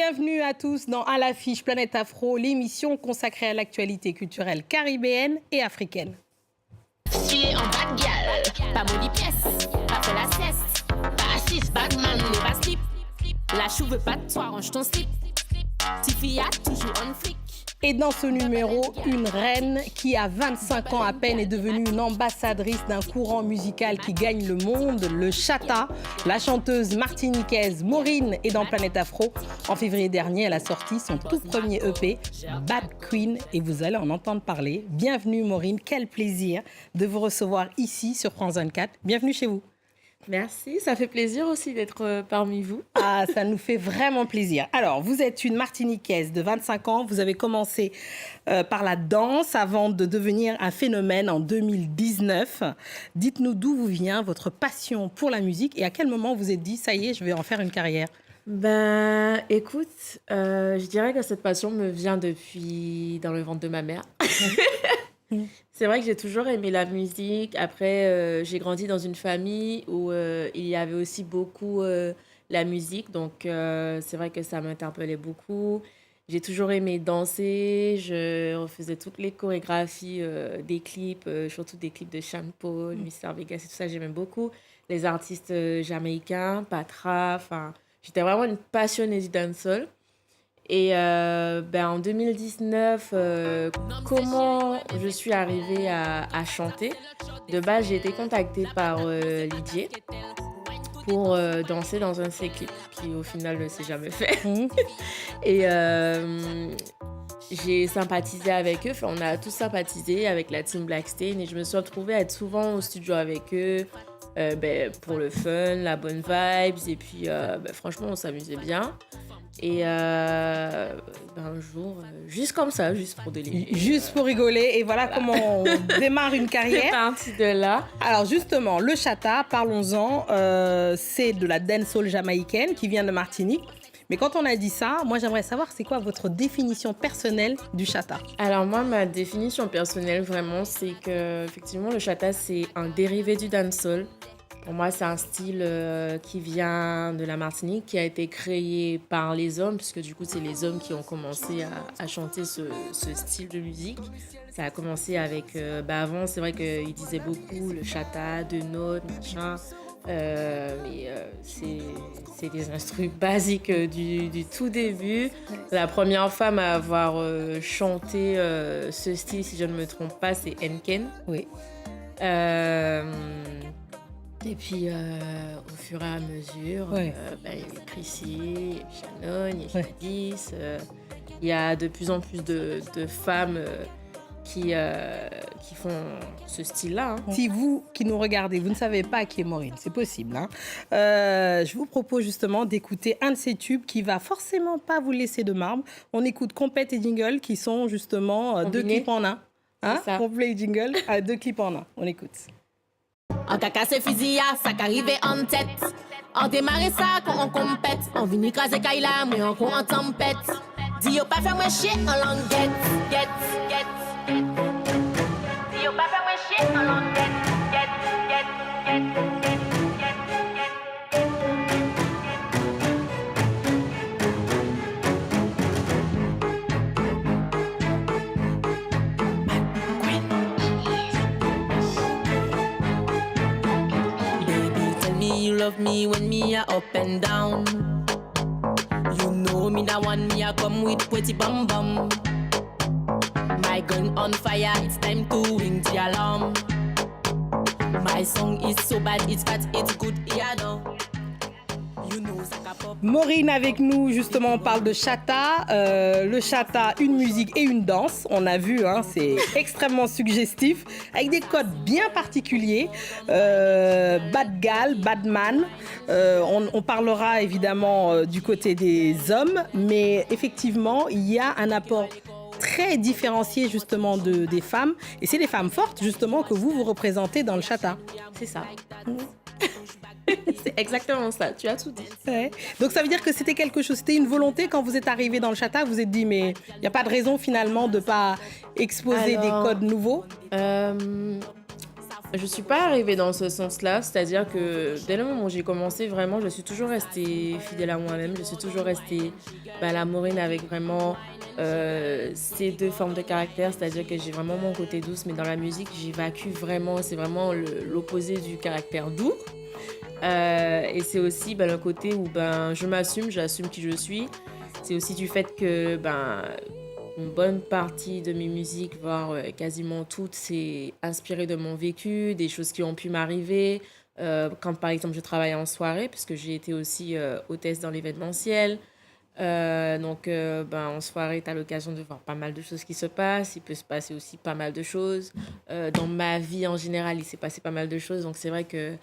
Bienvenue à tous dans À l'affiche Planète Afro, l'émission consacrée à l'actualité culturelle caribéenne et africaine. Fier en bad gal, pas maudit pièce, pas fait la sieste, pas assis, badman, ne pas slip. La chou veut pas de toi, range ton slip. Tiffy a toujours on flic. Et dans ce numéro, une reine qui, à 25 ans à peine, est devenue une ambassadrice d'un courant musical qui gagne le monde, le chata. La chanteuse martiniquaise Maureen est dans Planète Afro. En février dernier, elle a sorti son tout premier EP, Bad Queen, et vous allez en entendre parler. Bienvenue Maureen, quel plaisir de vous recevoir ici sur France 24. Bienvenue chez vous. Merci, ça fait plaisir aussi d'être parmi vous. Ah, ça nous fait vraiment plaisir. Alors, vous êtes une Martiniquaise de 25 ans. Vous avez commencé par la danse avant de devenir un phénomène en 2019. Dites-nous d'où vous vient votre passion pour la musique et à quel moment vous êtes dit, ça y est, je vais en faire une carrière. Ben, écoute, je dirais que cette passion me vient depuis dans le ventre de ma mère. C'est vrai que j'ai toujours aimé la musique. Après, j'ai grandi dans une famille où il y avait aussi beaucoup la musique. Donc, c'est vrai que ça m'interpellait beaucoup. J'ai toujours aimé danser. Je refaisais toutes les chorégraphies des clips, surtout des clips de Sean Paul, Mr. Vegas et tout ça. J'aimais beaucoup les artistes jamaïcains, Patra. Enfin, j'étais vraiment une passionnée du dancehall. Et en 2019, comment je suis arrivée à chanter? De base, j'ai été contactée par Lydier pour danser dans un de ses clips, qui au final ne s'est jamais fait. Et j'ai sympathisé avec eux, enfin, on a tous sympathisé avec la team Blackstain et je me suis retrouvée à être souvent au studio avec eux pour le fun, la bonne vibes et puis franchement on s'amusait bien. Et un jour, juste comme ça, juste pour délirer. Juste pour rigoler, et voilà comment on démarre une carrière. C'est parti de là. Alors justement, le chata, parlons-en, c'est de la dancehall jamaïcaine qui vient de Martinique. Mais quand on a dit ça, moi j'aimerais savoir c'est quoi votre définition personnelle du chata? Alors moi, ma définition personnelle vraiment, c'est que effectivement le chata c'est un dérivé du dancehall. Pour moi, c'est un style qui vient de la Martinique, qui a été créé par les hommes, puisque du coup, c'est les hommes qui ont commencé à chanter ce style de musique. Ça a commencé avec... avant, c'est vrai qu'ils disaient beaucoup le chata, deux notes, machin. C'est des instruments basiques du tout début. La première femme à avoir chanté ce style, si je ne me trompe pas, c'est Nken. Oui. Et puis, au fur et à mesure, il y a eu Chrissy, Shannon, il y a Jadis. Il y a de plus en plus de femmes qui font ce style-là. Si vous qui nous regardez, vous ne savez pas qui est Maureen, c'est possible. Je vous propose justement d'écouter un de ces tubes qui va forcément pas vous laisser de marbre. On écoute Compète et Jingle qui sont justement deux clips en un. Complet et Jingle, 2 clips en un. On écoute. En caca c'est fusil, ça qu'arrive en tête. En démarrer ça quand on compète. On vient écraser Kaila, mais on en tempête. Dis yo pas faire moi chier en languette. Dis yo pas faire moi chier en languette. You love me when me a up and down. You know me that one me a come with pretty bum bum. My gun on fire, it's time to ring the alarm. My song is so bad, it's fat, it's good, yeah no. Maureen avec nous, justement, on parle de chata. Le chata, une musique et une danse. On a vu, c'est extrêmement suggestif, avec des codes bien particuliers. Bad gal, bad man. On parlera évidemment du côté des hommes, mais effectivement, il y a un apport très différencié justement des femmes. Et c'est les femmes fortes, justement, que vous représentez dans le chata. C'est ça. C'est exactement ça, tu as tout dit. Ouais. Donc ça veut dire que c'était quelque chose, c'était une volonté quand vous êtes arrivé dans le chata, vous vous êtes dit mais il n'y a pas de raison finalement de ne pas exposer des codes nouveaux? Je suis pas arrivée dans ce sens-là, c'est-à-dire que dès le moment où j'ai commencé, vraiment, je suis toujours restée fidèle à moi-même. Je suis toujours restée la Maureen avec vraiment ces deux formes de caractère, c'est-à-dire que j'ai vraiment mon côté douce, mais dans la musique, j'évacue vraiment, c'est vraiment l'opposé du caractère doux. Et c'est aussi le côté où je m'assume, j'assume qui je suis. C'est aussi du fait que une bonne partie de mes musiques, voire quasiment toutes, c'est inspiré de mon vécu, des choses qui ont pu m'arriver. Quand par exemple je travaille en soirée, puisque j'ai été aussi hôtesse dans l'événementiel. En soirée, tu as l'occasion de voir pas mal de choses qui se passent. Il peut se passer aussi pas mal de choses. Dans ma vie en général, il s'est passé pas mal de choses. Donc c'est vrai que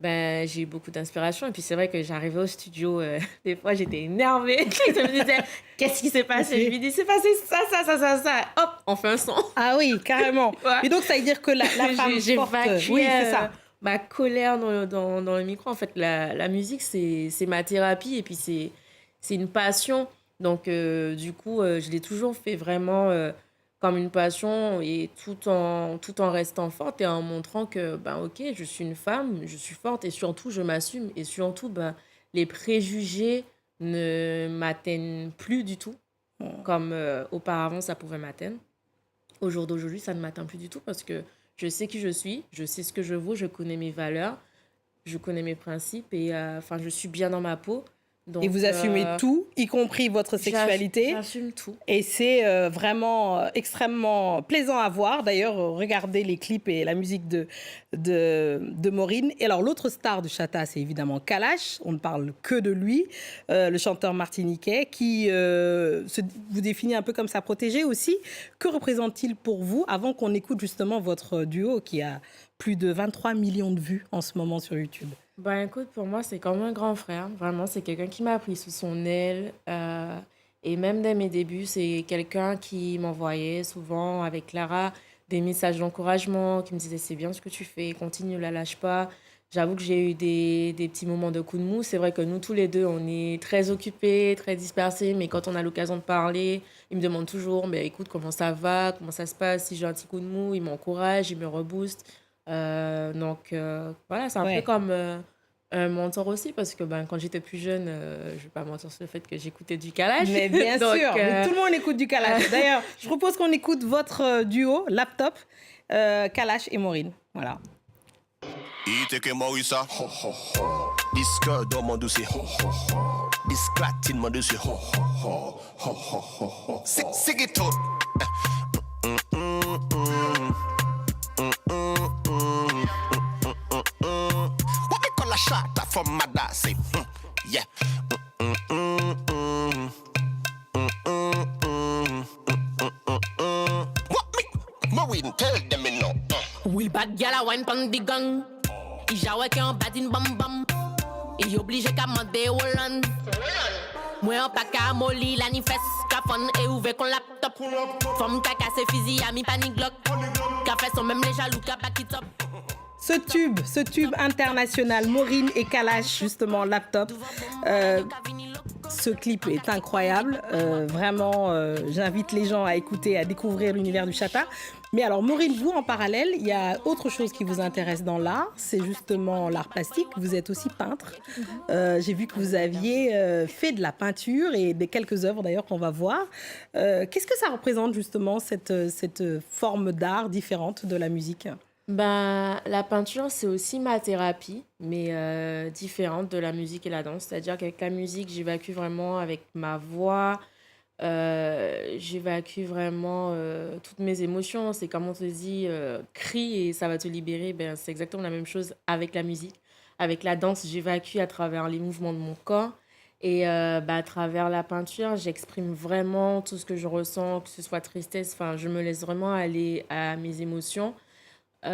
j'ai eu beaucoup d'inspiration. Et puis c'est vrai que j'arrivais au studio, des fois j'étais énervée. Je me disais, qu'est-ce qui s'est passé? Je lui dis, c'est passé ça. Hop, on fait un son. Ah oui, carrément. Ouais. Et donc ça veut dire que la femme forte... Oui, c'est ça. Ma colère dans le micro. En fait, la musique, c'est ma thérapie. Et puis c'est une passion. Donc du coup, je l'ai toujours fait vraiment... comme une passion et tout en restant forte et en montrant que, ok, je suis une femme, je suis forte et surtout, je m'assume. Et surtout, les préjugés ne m'atteignent plus du tout, comme auparavant, ça pouvait m'atteindre. Au jour d'aujourd'hui, ça ne m'atteint plus du tout parce que je sais qui je suis, je sais ce que je vaux, je connais mes valeurs, je connais mes principes et je suis bien dans ma peau. Donc, et vous assumez tout, y compris votre sexualité. J'assume tout. Et c'est vraiment extrêmement plaisant à voir. D'ailleurs, regardez les clips et la musique de Maureen. Et alors, l'autre star de Chata, c'est évidemment Kalash. On ne parle que de lui, le chanteur martiniquais, qui vous définit un peu comme sa protégée aussi. Que représente-t-il pour vous, avant qu'on écoute justement votre duo qui a plus de 23 millions de vues en ce moment sur YouTube? Écoute, pour moi, c'est comme un grand frère. Vraiment, c'est quelqu'un qui m'a pris sous son aile. Et même dès mes débuts, c'est quelqu'un qui m'envoyait souvent, avec Clara, des messages d'encouragement, qui me disait, c'est bien ce que tu fais, continue, la lâche pas. J'avoue que j'ai eu des petits moments de coup de mou. C'est vrai que nous, tous les deux, on est très occupés, très dispersés. Mais quand on a l'occasion de parler, il me demande toujours, écoute, comment ça va, comment ça se passe. Si j'ai un petit coup de mou, il m'encourage, il me rebooste. Voilà, c'est un peu comme un mentor aussi, parce que quand j'étais plus jeune, je vais pas mentir sur le fait que j'écoutais du Kalash. Mais bien sûr, mais tout le monde écoute du Kalash. D'ailleurs, je propose qu'on écoute votre duo, Laptop, Kalash et Maureen. Voilà. Iteke Morisa, disque dans mon dossier, disclatine mon dossier, c'est tout. What we call a shot from my say, yeah. What me? Maureen, tell them me no. Will bad gal a wine pon the gang. I jawe ke an badin bam bam. I oblige ka mande Holland. Moi en pa ka moli la ni fes. Ka fon e ouve kon laptop. Fom ka kase fizi a mi panic glock. Ka fait son même les jaloux ka back it up. Ce tube international, Maureen et Kalash, justement, Laptop. Ce clip est incroyable. Vraiment, j'invite les gens à écouter, à découvrir l'univers du Chata. Mais alors, Maureen, vous, en parallèle, il y a autre chose qui vous intéresse dans l'art. C'est justement l'art plastique. Vous êtes aussi peintre. J'ai vu que vous aviez fait de la peinture et des quelques œuvres, d'ailleurs, qu'on va voir. Qu'est-ce que ça représente, justement, cette forme d'art différente de la musique ? La peinture, c'est aussi ma thérapie, mais différente de la musique et la danse. C'est-à-dire qu'avec la musique, j'évacue vraiment avec ma voix, j'évacue vraiment toutes mes émotions. C'est comme on te dit, crie et ça va te libérer. C'est exactement la même chose avec la musique. Avec la danse, j'évacue à travers les mouvements de mon corps. Et à travers la peinture, j'exprime vraiment tout ce que je ressens, que ce soit tristesse. Je me laisse vraiment aller à mes émotions. Du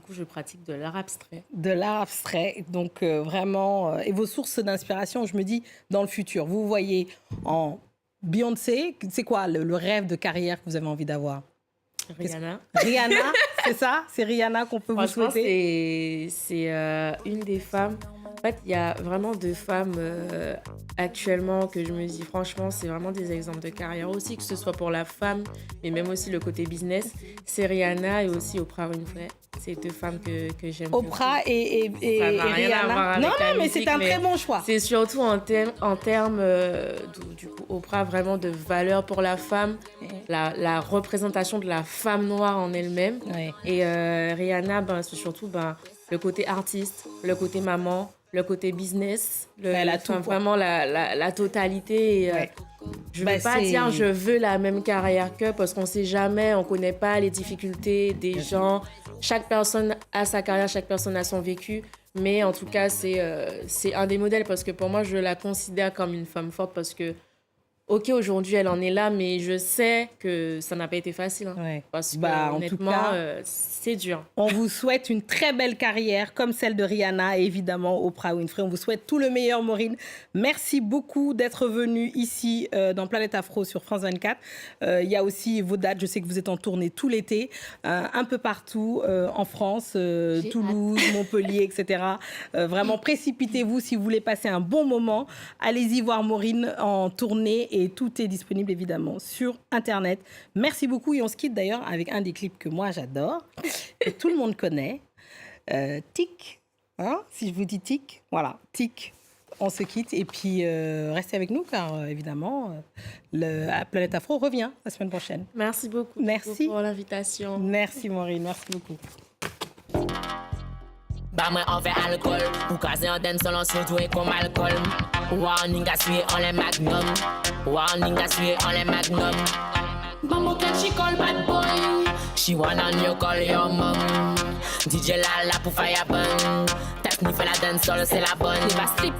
coup, je pratique de l'art abstrait. De l'art abstrait, donc vraiment... et vos sources d'inspiration, je me dis, dans le futur, vous voyez en Beyoncé, c'est quoi le rêve de carrière que vous avez envie d'avoir ? Rihanna. Rihanna, c'est ça ? C'est Rihanna qu'on peut vous souhaiter ? C'est une des femmes En fait, il y a vraiment deux femmes actuellement que je me dis, franchement, c'est vraiment des exemples de carrière aussi, que ce soit pour la femme, mais même aussi le côté business. C'est Rihanna et aussi Oprah Winfrey. C'est deux femmes que j'aime Oprah beaucoup. et Ça n'a rien à voir Rihanna. avec Non, la mais musique, c'est un très bon choix. C'est surtout en termes du coup, Oprah, vraiment de valeur pour la femme, la représentation de la femme noire en elle-même. Ouais. Et Rihanna, c'est surtout le côté artiste, le côté maman, le côté business, Elle a tout, quoi. vraiment la totalité. Et, Ouais. je ne veux pas dire je veux la même carrière qu'eux parce qu'on ne sait jamais, on ne connaît pas les difficultés des gens. Chaque personne a sa carrière, chaque personne a son vécu. Mais en tout cas, c'est un des modèles parce que pour moi, je la considère comme une femme forte parce que, ok, aujourd'hui, elle en est là, mais je sais que ça n'a pas été facile. Hein, Ouais. parce que, En honnêtement, tout cas, c'est dur. on vous souhaite une très belle carrière comme celle de Rihanna et évidemment Oprah Winfrey. On vous souhaite tout le meilleur, Maureen. Merci beaucoup d'être venue ici dans Planète Afro sur France 24. Il y a aussi vos dates. Je sais que vous êtes en tournée tout l'été, un peu partout en France, Toulouse, Montpellier, etc. Vraiment, précipitez-vous si vous voulez passer un bon moment. Allez-y voir Maureen en tournée et tout est disponible évidemment sur Internet. Merci beaucoup et on se quitte d'ailleurs avec un des clips que moi j'adore, que tout le monde connaît. Tic, hein, si je vous dis tic, voilà, tic. On se quitte et puis restez avec nous car évidemment la Planète Afro revient la semaine prochaine. Merci beaucoup Merci. pour l'invitation. Merci Maureen, merci beaucoup. Bah moi on fait alcool, pour caser en den selon surtout et comme alcool. Warning à suer en les magnum, warning à suer en les magnum. Bambo can she call bad boy, she wanna you call your mom. DJ la pour fire bang, t'as sniffé la dance solo c'est la bonne. Il va slip,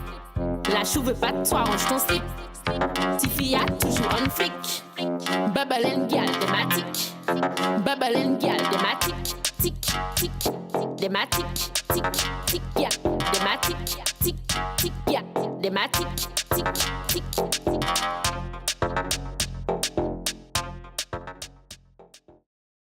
la chou veut pas de toi, range ton slip. Tiffy a toujours un flic, bubble and gal thématique, bubble and gal thématique. Tic, tic, thématique, tic, tic, ya, thématique, tic, tic, ya, thématique.